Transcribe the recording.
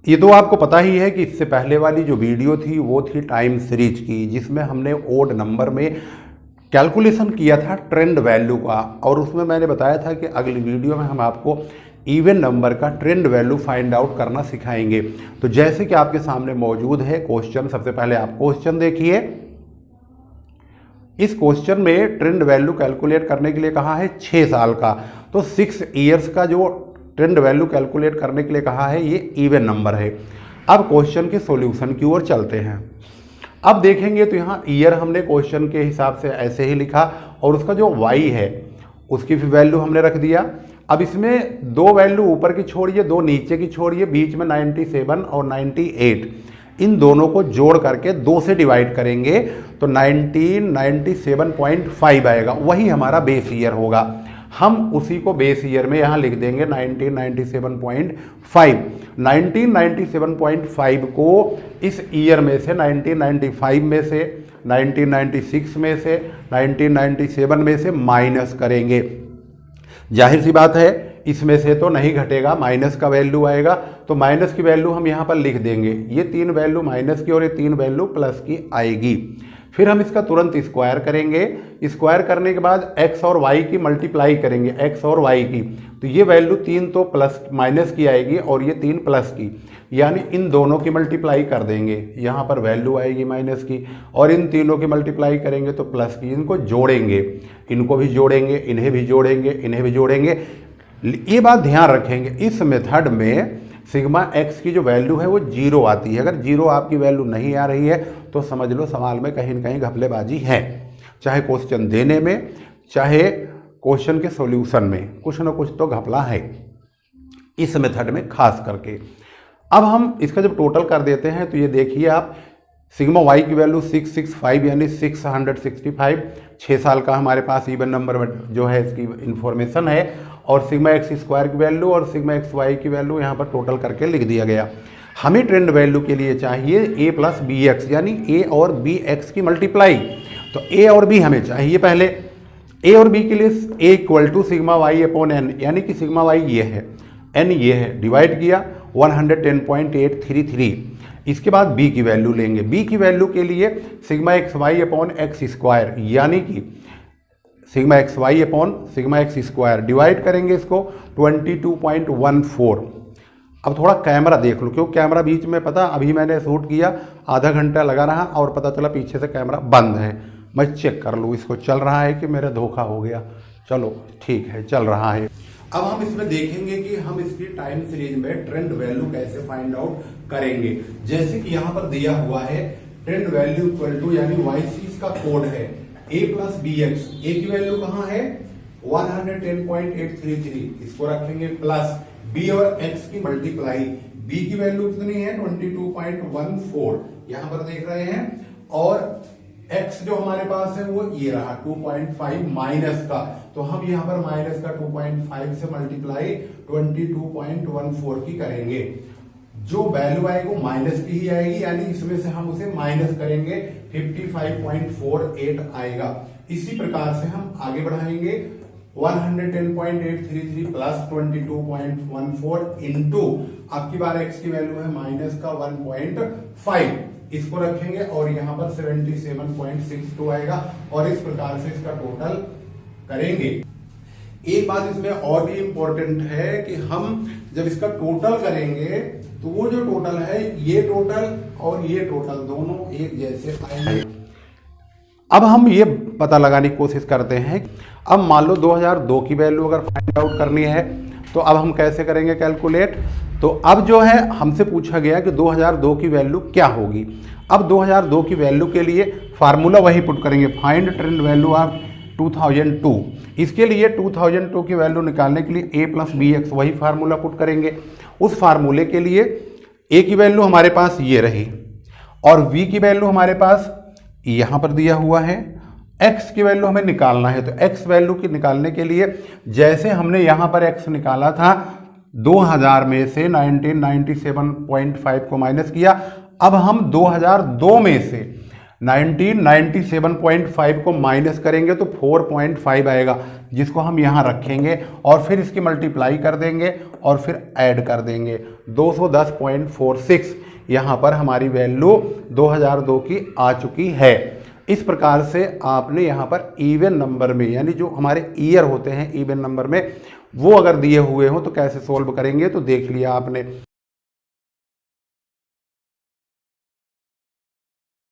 ये तो आपको पता ही है कि इससे पहले वाली जो वीडियो थी वो थी टाइम सीरीज की, जिसमें हमने ओड नंबर में कैलकुलेशन किया था ट्रेंड वैल्यू का, और उसमें मैंने बताया था कि अगली वीडियो में हम आपको इवन नंबर का ट्रेंड वैल्यू फाइंड आउट करना सिखाएंगे। तो जैसे कि आपके सामने मौजूद है क्वेश्चन, सबसे पहले आप क्वेश्चन देखिए। इस क्वेश्चन में ट्रेंड वैल्यू कैलकुलेट करने के लिए कहा है 6 साल का, तो 6 ईयर्स का जो ट्रेंड वैल्यू कैलकुलेट करने के लिए कहा है ये इवन नंबर है। अब क्वेश्चन के सॉल्यूशन की ओर चलते हैं। अब देखेंगे तो यहाँ ईयर हमने क्वेश्चन के हिसाब से ऐसे ही लिखा, और उसका जो वाई है उसकी भी वैल्यू हमने रख दिया। अब इसमें दो वैल्यू ऊपर की छोड़िए, दो नीचे की छोड़िए, बीच में 97 और 98, इन दोनों को जोड़ करके 2 से डिवाइड करेंगे तो 1997.5 आएगा, वही हमारा बेस ईयर होगा। हम उसी को बेस ईयर में यहाँ लिख देंगे 1997.5। 1997.5 को इस ईयर में से 1995 में से, 1996 में से, 1997 में से माइनस करेंगे। जाहिर सी बात है इसमें से तो नहीं घटेगा, माइनस का वैल्यू आएगा, तो माइनस की वैल्यू हम यहाँ पर लिख देंगे। ये 3 वैल्यू माइनस की और ये 3 वैल्यू प्लस की आएगी। फिर हम इसका तुरंत स्क्वायर करेंगे। स्क्वायर करने के बाद x और y की मल्टीप्लाई करेंगे, x और y की, तो ये वैल्यू 3 तो प्लस माइनस की आएगी और ये 3 प्लस की, यानी इन दोनों की मल्टीप्लाई कर देंगे, यहाँ पर वैल्यू आएगी माइनस की, और इन तीनों की मल्टीप्लाई करेंगे तो प्लस की। इनको जोड़ेंगे, इनको भी जोड़ेंगे, इन्हें भी जोड़ेंगे, इन्हें भी जोड़ेंगे। ये बात ध्यान रखेंगे, इस मेथड में सिग्मा एक्स की जो वैल्यू है वो 0 आती है। अगर 0 आपकी वैल्यू नहीं आ रही है तो समझ लो सवाल में कहीं न कहीं घपलेबाजी है, चाहे क्वेश्चन देने में, चाहे क्वेश्चन के सॉल्यूशन में, कुछ ना कुछ तो घपला है इस मेथड में खास करके। अब हम इसका जब टोटल कर देते हैं तो ये देखिए आप, सिग्मा वाई की वैल्यू 665 यानी 665, 6 साल का हमारे पास इवन नंबर जो है इसकी इंफॉर्मेशन है, और सिग्मा एक्स स्क्वायर की वैल्यू और सिग्मा एक्स वाई की वैल्यू यहाँ पर टोटल करके लिख दिया गया। हमें ट्रेंड वैल्यू के लिए चाहिए a प्लस बी एक्स, यानी a और b x की मल्टीप्लाई। तो a और b हमें चाहिए पहले। a और b के लिए a equal to sigma Y upon n, यानी कि सिग्मा वाई ये है, n ये है, डिवाइड किया 110.833। इसके बाद b की वैल्यू लेंगे। b की वैल्यू के लिए sigma X Y upon X square, यानी कि sigma X Y upon sigma X square, divide करेंगे इसको 22.14। अब थोड़ा कैमरा देख लो, क्योंकि कैमरा बीच में पता अभी मैंने शूट किया, आधा घंटा लगा रहा और पता चला पीछे से कैमरा बंद है। मैं चेक कर लूँ इसको, चल रहा है कि मेरा धोखा हो गया। चलो ठीक है, चल रहा है। अब हम इसमें देखेंगे कि हम इसकी टाइम सीरीज में ट्रेंड वैल्यू कैसे फाइंड आउट करेंगे। जैसे कि यहाँ पर दिया हुआ है ट्रेंड वैल्यू इक्वल टू, यानी वाईसी का कोड है a प्लस बी एक्स। ए की वैल्यू कहाँ है 110.833, इसको रखेंगे प्लस b और x की मल्टीप्लाई, b की वैल्यू कितनी है 22.14, यहाँ पर देख रहे हैं, और x जो हमारे पास है वो ये रहा 2.5 माइनस का, तो हम यहाँ पर माइनस का 2.5 से मल्टीप्लाई 22.14 की करेंगे। जो वैल्यू आएगी वो माइनस की ही आएगी, यानी इसमें से हम उसे माइनस करेंगे 55.48 आएगा। इसी प्रकार से हम आगे बढ़ाएंगे 110.833 प्लस 22.14 इंटू आपकी बार x की वैल्यू है माइनस का 1.5, इसको रखेंगे और यहाँ पर 77.62 आएगा, और इस प्रकार से इसका टोटल करेंगे। एक बात इसमें और भी इंपॉर्टेंट है कि हम जब इसका टोटल करेंगे तो वो जो टोटल है, ये टोटल और ये टोटल दोनों एक जैसे आएंगे। अब हम ये पता लगाने की कोशिश करते हैं, अब मान लो 2002 की वैल्यू अगर फाइंड आउट करनी है तो अब हम कैसे करेंगे कैलकुलेट। तो अब जो है हमसे पूछा गया कि 2002 की वैल्यू क्या होगी। अब 2002 की वैल्यू के लिए फार्मूला वही पुट करेंगे, फाइंड ट्रेंड वैल्यू ऑफ 2002। इसके लिए 2002 की वैल्यू निकालने के लिए a प्लस बी एक्स वही फार्मूला पुट करेंगे। उस फार्मूले के लिए a की वैल्यू हमारे पास ये रही, और v की वैल्यू हमारे पास यहाँ पर दिया हुआ है, x की वैल्यू हमें निकालना है। तो x वैल्यू की निकालने के लिए जैसे हमने यहाँ पर x निकाला था 2000 में से 1997.5 को माइनस किया, अब हम 2002 में से 1997.5 को माइनस करेंगे तो 4.5 आएगा, जिसको हम यहाँ रखेंगे और फिर इसकी मल्टीप्लाई कर देंगे और फिर ऐड कर देंगे। 210.46 यहाँ पर हमारी वैल्यू 2002 की आ चुकी है। इस प्रकार से आपने यहाँ पर इवन नंबर में, यानी जो हमारे ईयर होते हैं इवन नंबर में, वो अगर दिए हुए हों तो कैसे सोल्व करेंगे तो देख लिया आपने।